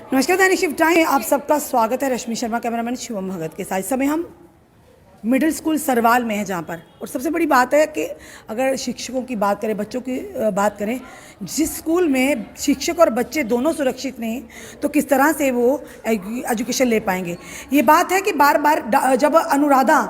नमस्कार दैनिक shift time आप सबका स्वागत है। रश्मि शर्मा कैमरामैन शिवम भगत के साथ। इस समय हम मिडिल स्कूल सरवाल में है जहाँ पर, और सबसे बड़ी बात है कि अगर शिक्षकों की बात करें, बच्चों की बात करें, जिस स्कूल में शिक्षक और बच्चे दोनों सुरक्षित नहीं तो किस तरह से वो एजुकेशन ले पाएंगे। ये बात है कि बार बार जब अनुराधा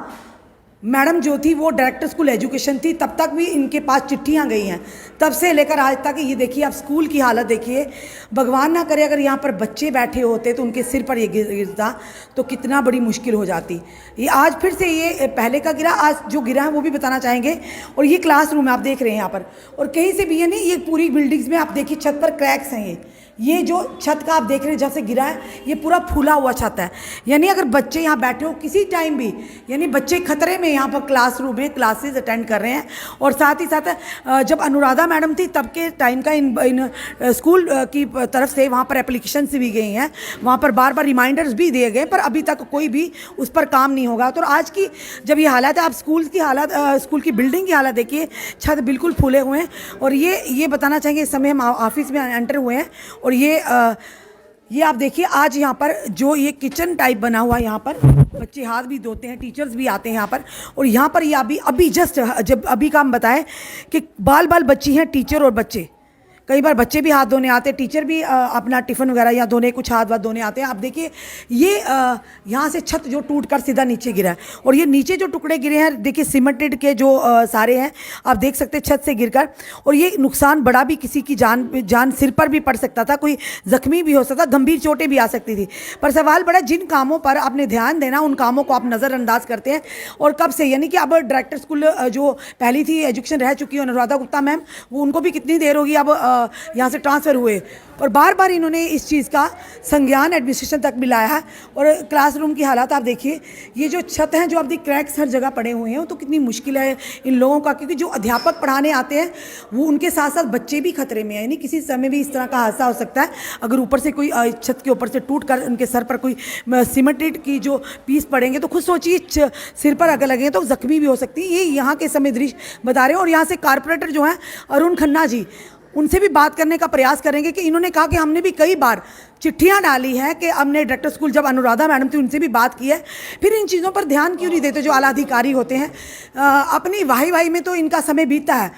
मैडम जो थी वो डायरेक्टर स्कूल एजुकेशन थी, तब तक भी इनके पास चिट्ठियां गई हैं, तब से लेकर आज तक। ये देखिए आप स्कूल की हालत देखिए, भगवान ना करे अगर यहाँ पर बच्चे बैठे होते तो उनके सिर पर ये गिरता तो कितना बड़ी मुश्किल हो जाती। ये आज फिर से ये पहले का गिरा, आज जो गिरा है वो भी बताना चाहेंगे। और ये क्लासरूम आप देख रहे हैं यहाँ पर, और कहीं से भी ये नहीं, ये पूरी बिल्डिंग्स में आप देखिए छत पर क्रैक्स हैं। ये जो छत का आप देख रहे हैं जब से गिरा है, ये पूरा फूला हुआ छत है। यानी अगर बच्चे यहाँ बैठे हो किसी टाइम भी, यानी बच्चे खतरे में यहाँ पर क्लासरूम में क्लासेस अटेंड कर रहे हैं। और साथ ही साथ जब अनुराधा मैडम थी तब के टाइम का इन स्कूल की तरफ से वहाँ पर एप्लीकेशन भी गई हैं, वहाँ पर बार बार रिमाइंडर्स भी दिए गए, पर अभी तक कोई भी उस पर काम नहीं होगा। तो आज की जब ये हालत है, आप स्कूल की हालत, स्कूल की बिल्डिंग की हालत देखिए, छत बिल्कुल फूले हुए हैं। और ये बताना चाहेंगे, इस समय हम ऑफिस में एंटर हुए हैं और ये आप देखिए आज यहाँ पर जो ये किचन टाइप बना हुआ है, यहाँ पर बच्चे हाथ भी धोते हैं, टीचर्स भी आते हैं यहाँ पर। और यहाँ पर ये अभी जस्ट जब अभी का हम बताएं कि बाल बच्ची हैं, टीचर और बच्चे, कई बार बच्चे भी हाथ धोने आते हैं, टीचर भी अपना टिफ़िन वगैरह या धोने, कुछ हाथ धोने आते हैं। आप देखिए ये यहाँ से छत जो टूट कर सीधा नीचे गिरा है, और ये नीचे जो टुकड़े गिरे हैं देखिए सीमेंटेड के जो सारे हैं, आप देख सकते हैं छत से गिरकर। और ये नुकसान बड़ा भी, किसी की जान सिर पर भी पड़ सकता था, कोई जख्मी भी हो सकता, गंभीर चोटें भी आ सकती थी। पर सवाल बड़ा, जिन कामों पर आपने ध्यान देना उन कामों को आप नज़रअंदाज करते हैं। और कब से, यानी कि अब डायरेक्टर स्कूल जो पहली थी एजुकेशन रह चुकी है अनुराधा गुप्ता मैम, वो उनको भी कितनी देर होगी अब यहाँ से ट्रांसफ़र हुए, और बार बार इन्होंने इस चीज़ का संज्ञान एडमिनिस्ट्रेशन तक भी लाया है। और क्लासरूम की हालत आप देखिए, ये जो छत हैं, जो आपकी क्रैक्स हर जगह पड़े हुए हैं, तो कितनी मुश्किल है इन लोगों का, क्योंकि जो अध्यापक पढ़ाने आते हैं वो उनके साथ साथ बच्चे भी खतरे में हैं। यानी किसी समय भी इस तरह का हादसा हो सकता है, अगर ऊपर से कोई छत के ऊपर से टूट कर उनके सर पर कोई सीमेंटेड की जो पीस पड़ेंगे तो खुद सोचिए सिर पर अगर लगेंगे तो जख्मी भी हो सकती है। ये यहाँ के समय दृश्य बता रहे हैं। और यहाँ से कारपोरेटर जो हैं अरुण खन्ना जी, उनसे भी बात करने का प्रयास करेंगे कि इन्होंने कहा कि हमने भी कई बार चिट्ठियां डाली हैं कि हमने डायरेक्टर स्कूल जब अनुराधा मैडम थी उनसे भी बात की है, फिर इन चीज़ों पर ध्यान क्यों नहीं देते जो आला अधिकारी होते हैं। अपनी वाही में तो इनका समय बीतता है,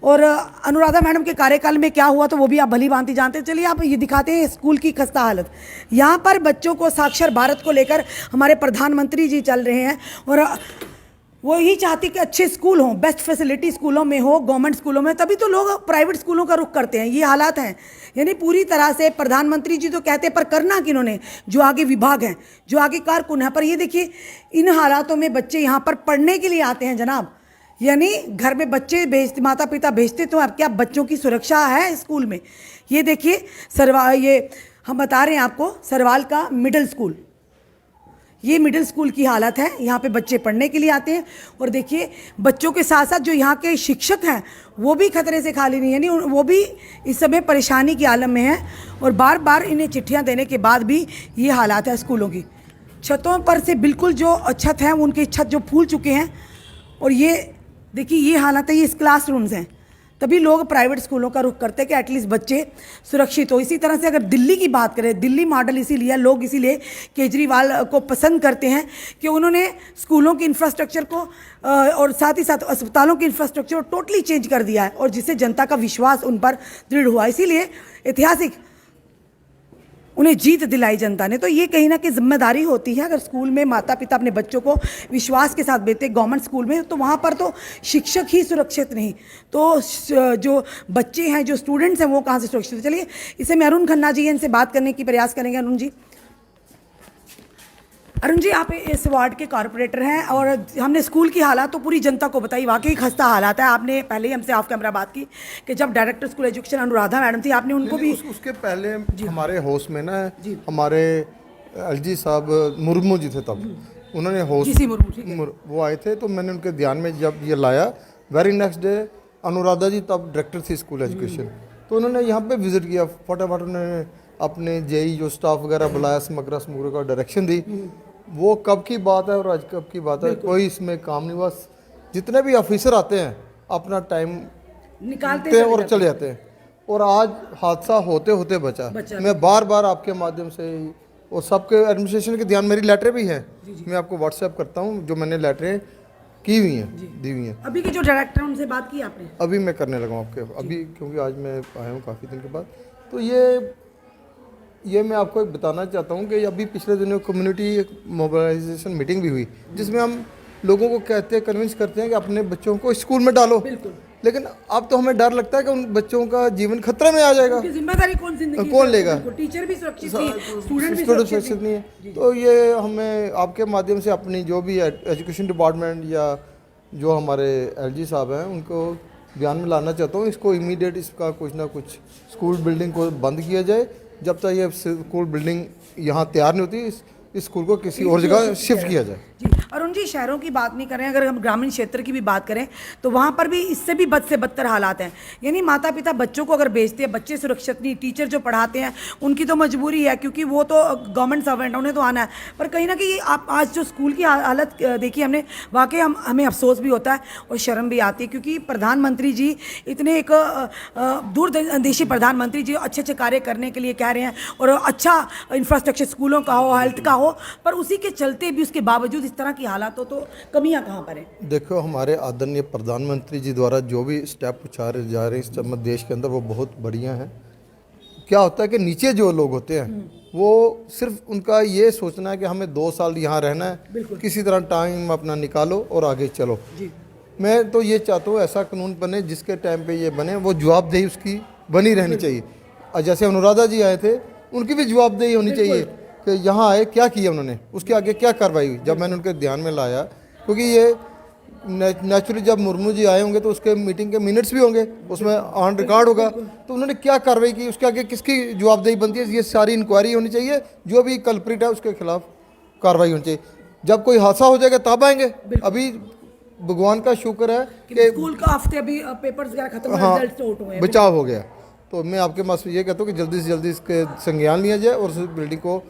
और अनुराधा मैडम के कार्यकाल में क्या हुआ तो वो भी आप भली भांति जानते हैं। चलिए आप ये दिखाते हैं स्कूल की खस्ता हालत। यहाँ पर बच्चों को साक्षर भारत को लेकर हमारे प्रधानमंत्री जी चल रहे हैं, और वो ही चाहती कि अच्छे स्कूल हों, बेस्ट फैसिलिटी स्कूलों में हो, गवर्नमेंट स्कूलों में, तभी तो लोग प्राइवेट स्कूलों का रुख करते हैं। ये हालात हैं, यानी पूरी तरह से प्रधानमंत्री जी तो कहते हैं, पर करना किन्होंने, जो आगे विभाग हैं, जो आगे कारकुन है। पर ये देखिए इन हालातों में बच्चे यहाँ पर पढ़ने के लिए आते हैं जनाब, यानी घर में बच्चे भेजते, माता पिता भेजते तो अब क्या बच्चों की सुरक्षा है स्कूल में। ये देखिए ये हम बता रहे हैं आपको सरवाल का मिडिल स्कूल, ये मिडिल स्कूल की हालत है। यहाँ पे बच्चे पढ़ने के लिए आते हैं, और देखिए बच्चों के साथ साथ जो यहाँ के शिक्षक हैं वो भी खतरे से खाली नहीं, यानी वो भी इस समय परेशानी की आलम में हैं। और बार बार इन्हें चिट्ठियाँ देने के बाद भी ये हालात है स्कूलों की। छतों पर से बिल्कुल जो छत हैं उनके छत जो फूल चुके हैं, और ये देखिए ये हालत है, ये इस क्लासरूम्स हैं। तभी लोग प्राइवेट स्कूलों का रुख करते हैं कि एटलीस्ट बच्चे सुरक्षित हो। इसी तरह से अगर दिल्ली की बात करें, दिल्ली मॉडल इसीलिए लोग इसीलिए केजरीवाल को पसंद करते हैं कि उन्होंने स्कूलों के इंफ्रास्ट्रक्चर को और साथ ही साथ अस्पतालों के इंफ्रास्ट्रक्चर को टोटली चेंज कर दिया है, और जिससे जनता का विश्वास उन पर दृढ़ हुआ। इसीलिए ऐतिहासिक उन्हें जीत दिलाई जनता ने। तो ये कहीं ना कहीं जिम्मेदारी होती है, अगर स्कूल में माता पिता अपने बच्चों को विश्वास के साथ भेजते गवर्नमेंट स्कूल में, तो वहाँ पर तो शिक्षक ही सुरक्षित नहीं तो जो बच्चे हैं, जो स्टूडेंट्स हैं, वो कहाँ से सुरक्षित। चलिए इसे मैं अरुण खन्ना जी इनसे बात करने की प्रयास करेंगे। अरुण जी आप इस वार्ड के कॉर्पोरेटर हैं, और हमने स्कूल की हालात तो पूरी जनता को बताई, वाकई खस्ता हालात है। आपने पहले ही हमसे ऑफ कैमरा बात की कि जब director school education Anuradha madam थी, आपने उनको भी उसके पहले हमारे होस्ट में ना हमारे एलजी साहब मुर्मू जी थे, तब उन्होंने होस्ट वो आए थे, तो मैंने उनके ध्यान में जब ये लाया, वेरी नेक्स्ट डे अनुराधा जी तब डायरेक्टर थी स्कूल एजुकेशन, तो उन्होंने यहाँ पे विजिट किया, फटाफट उन्होंने अपने जेई जो स्टाफ वगैरह बुलाया, समग्र का डायरेक्शन दी। वो कब की बात है और आज कब की बात है, कोई इसमें काम नहीं। बस जितने भी ऑफिसर आते हैं अपना टाइम निकालते हैं और चले जाते हैं। और आज हादसा होते होते बचा। मैं बार बार आपके माध्यम से और सबके एडमिनिस्ट्रेशन के ध्यान, मेरी लेटर भी है, मैं आपको व्हाट्सएप करता हूँ जो मैंने लेटरें की हुई हैं, दी हुई हैं। अभी के जो डायरेक्टर हैं उनसे बात की आपने? अभी मैं करने लगा हूँ आपके अभी, क्योंकि आज मैं आया हूँ काफ़ी दिन के बाद। तो ये मैं आपको एक बताना चाहता हूँ कि अभी पिछले दिनों कम्युनिटी मोबिलाइजेशन मीटिंग भी हुई, जिसमें हम लोगों को कहते हैं, कन्विंस करते हैं कि अपने बच्चों को स्कूल में डालो। लेकिन अब तो हमें डर लगता है कि उन बच्चों का जीवन खतरे में आ जाएगा। जिम्मेदारी कौन लेगा? टीचर भी सुरक्षित नहीं, स्टूडेंट भी सुरक्षित नहीं है। तो ये हमें आपके माध्यम से अपनी जो भी एजुकेशन डिपार्टमेंट या जो हमारे एलजी साहब हैं उनको ध्यान में लाना चाहता हूँ, इसको इमीडिएट इसका कुछ ना कुछ स्कूल बिल्डिंग को बंद किया जाए। जब तक ये स्कूल बिल्डिंग यहाँ तैयार नहीं होती, इस स्कूल को किसी और जगह शिफ्ट किया जाए। जी, अरुण जी, शहरों की बात नहीं करें, अगर हम ग्रामीण क्षेत्र की भी बात करें तो वहाँ पर भी इससे भी बद से बदतर हालात हैं। यानी माता पिता बच्चों को अगर भेजते हैं, बच्चे सुरक्षित नहीं, टीचर जो पढ़ाते हैं उनकी तो मजबूरी है क्योंकि वो तो गवर्नमेंट सर्वेंट, उन्हें तो आना है। पर कहीं ना कहीं आप आज जो स्कूल की हालत देखी हमने, वाकई हमें अफसोस भी होता है और शर्म भी आती है, क्योंकि प्रधानमंत्री जी इतने एक दूरदर्शी प्रधानमंत्री जी अच्छे अच्छे कार्य करने के लिए कह रहे हैं और अच्छा इंफ्रास्ट्रक्चर स्कूलों का हो, हेल्थ का हो, पर उसी के चलते भी उसके बावजूद इस तरह की हालात हो तो कमियां कहाँ पर है? देखो, हमारे आदरणीय प्रधानमंत्री जी द्वारा जो भी स्टेप उठाए जा रहे हैं इस समय देश के अंदर, वो बहुत बढ़िया है। क्या होता है कि नीचे जो लोग होते हैं वो सिर्फ उनका ये सोचना है कि हमें 2 साल यहाँ रहना है, किसी तरह टाइम अपना निकालो और आगे चलो। मैं तो ये चाहता हूँ ऐसा कानून बने जिसके टाइम पे ये बने, वो जवाबदेही उसकी बनी रहनी चाहिए। जैसे अनुराधा जी आए थे, उनकी भी जवाबदेही होनी चाहिए कि यहाँ आए क्या किया उन्होंने, उसके आगे क्या कार्रवाई हुई। जब मैंने उनके ध्यान में लाया, क्योंकि ये नेचुरली जब मुर्मू जी आए होंगे तो उसके मीटिंग के मिनट्स भी होंगे, उसमें ऑन रिकॉर्ड होगा, तो उन्होंने क्या कार्रवाई की, उसके आगे किसकी जवाबदेही बनती है, ये सारी इंक्वायरी होनी चाहिए। जो भी कल्प्रिट है उसके खिलाफ कार्रवाई होनी चाहिए। जब कोई हादसा हो जाएगा तब आएंगे। अभी भगवान का शुक्र है कि स्कूल का हफ्ते अभी पेपर्स वगैरह खत्म, हाँ, रिजल्ट आउट हुए, बचाव हो गया। तो मैं आपके पास ये कहता हूँ कि जल्दी से जल्दी इसके संज्ञान लिया जाए और उस बिल्डिंग को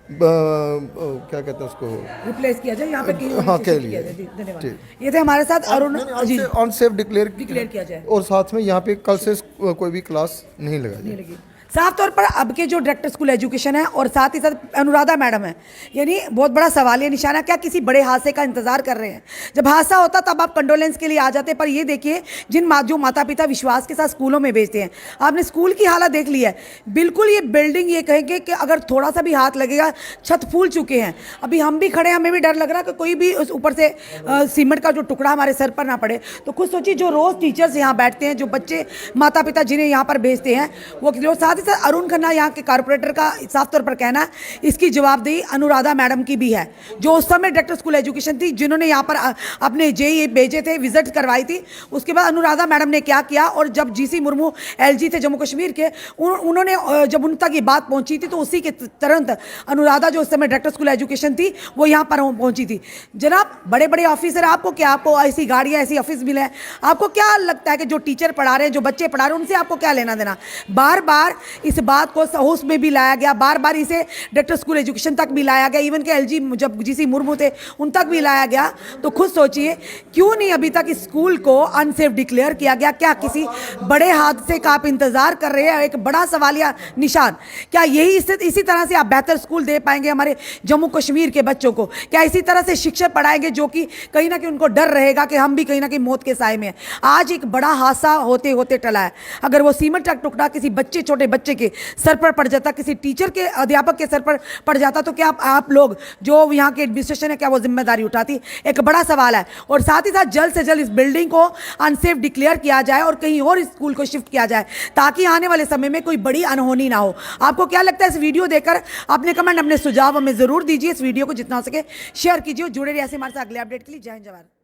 क्या कहते हैं उसको रिप्लेस किया जाए, यहाँ पे हाँ के लिए। धन्यवाद। ये थे हमारे साथ Arun ji, on safe declare किया जाए और साथ में यहाँ पे कल से कोई भी क्लास नहीं लगाई जाए। साफ तौर पर अब के जो डायरेक्टर स्कूल एजुकेशन है और साथ ही साथ अनुराधा मैडम है, यानी बहुत बड़ा सवालिया निशाना, क्या किसी बड़े हादसे का इंतजार कर रहे हैं? जब हादसा होता तब आप कंडोलेंस के लिए आ जाते, पर ये देखिए जो माता पिता विश्वास के साथ स्कूलों में भेजते हैं, आपने स्कूल की हालत देख ली है। बिल्कुल ये बिल्डिंग, ये कहेंगे कि अगर थोड़ा सा भी हाथ लगेगा छत फूल चुके हैं। अभी हम भी खड़े, हमें भी डर लग रहा है कि कोई भी उस ऊपर से सीमेंट का जो टुकड़ा हमारे सर पर ना पड़े। तो खुद सोचिए, जो रोज़ टीचर्स यहाँ बैठते हैं, जो बच्चे माता पिता जिन्हें यहाँ पर भेजते हैं, वो साथ ही साथ अरुण खन्ना यहाँ के कारपोरेटर का साफ तौर पर कहना है, इसकी जवाबदेही अनुराधा मैडम की भी है, जो उस समय डायरेक्टर स्कूल एजुकेशन थी, जिन्होंने यहाँ पर अपने जेईई भेजे थे, विजिट करवाई थी। उसके बाद अनुराधा मैडम ने क्या किया, और जब जीसी मुर्मू एलजी थे जम्मू कश्मीर के, उन्होंने जब उन तक ये बात पहुंची थी तो उसी के तुरंत अनुराधा जो उस समय डायरेक्टर स्कूल एजुकेशन थी वो यहाँ पर पहुंची थी। जनाब, बड़े बड़े ऑफिसर, आपको क्या, आपको ऐसी गाड़ियाँ, ऐसी ऑफिस मिले हैं, आपको क्या लगता है कि जो टीचर पढ़ा रहे हैं, जो बच्चे पढ़ा रहे हैं, उनसे आपको क्या लेना देना? बार बार इस बात को हाउस में भी लाया गया, बार बार इसे डायरेक्टर स्कूल एजुकेशन तक भी लाया गया, इवन के एलजी जब जीसी मुर्मू थे उन तक भी लाया गया। तो खुद सोचिए, क्यों नहीं अभी तक इस स्कूल को अनसेफ डिक्लेयर किया गया? क्या किसी बड़े हादसे का आप इंतजार कर रहे हैं? एक बड़ा सवालिया निशान। क्या यही इसी तरह से आप बेहतर स्कूल दे पाएंगे हमारे जम्मू कश्मीर के बच्चों को? क्या इसी तरह से शिक्षक पढ़ाएंगे जो कि कहीं ना कहीं उनको डर रहेगा कि हम भी कहीं ना कहीं मौत के साए में हैं? आज एक बड़ा हादसा होते होते टला है। अगर वो सीमेंट का टुकड़ा किसी बच्चे, छोटे बच्चे के सर पर पड़ जाता, किसी टीचर के, अध्यापक के सर पर पड़ जाता, तो क्या आप लोग जो यहाँ के एडमिनिस्ट्रेशन है, क्या वो जिम्मेदारी उठाती? एक बड़ा सवाल है। और साथ ही साथ जल्द से जल्द इस बिल्डिंग को अनसेफ डिक्लेयर किया जाए और कहीं और इस स्कूल को शिफ्ट किया जाए, ताकि आने वाले समय में कोई बड़ी अनहोनी ना हो। आपको क्या लगता है इस वीडियो देखकर? अपने कमेंट, अपने सुझाव हमें जरूर दीजिए। इस वीडियो को जितना हो सके शेयर कीजिए। जुड़े रहिए ऐसे हमारे साथ अगले अपडेट के लिए। जय हिंद, जवाहर।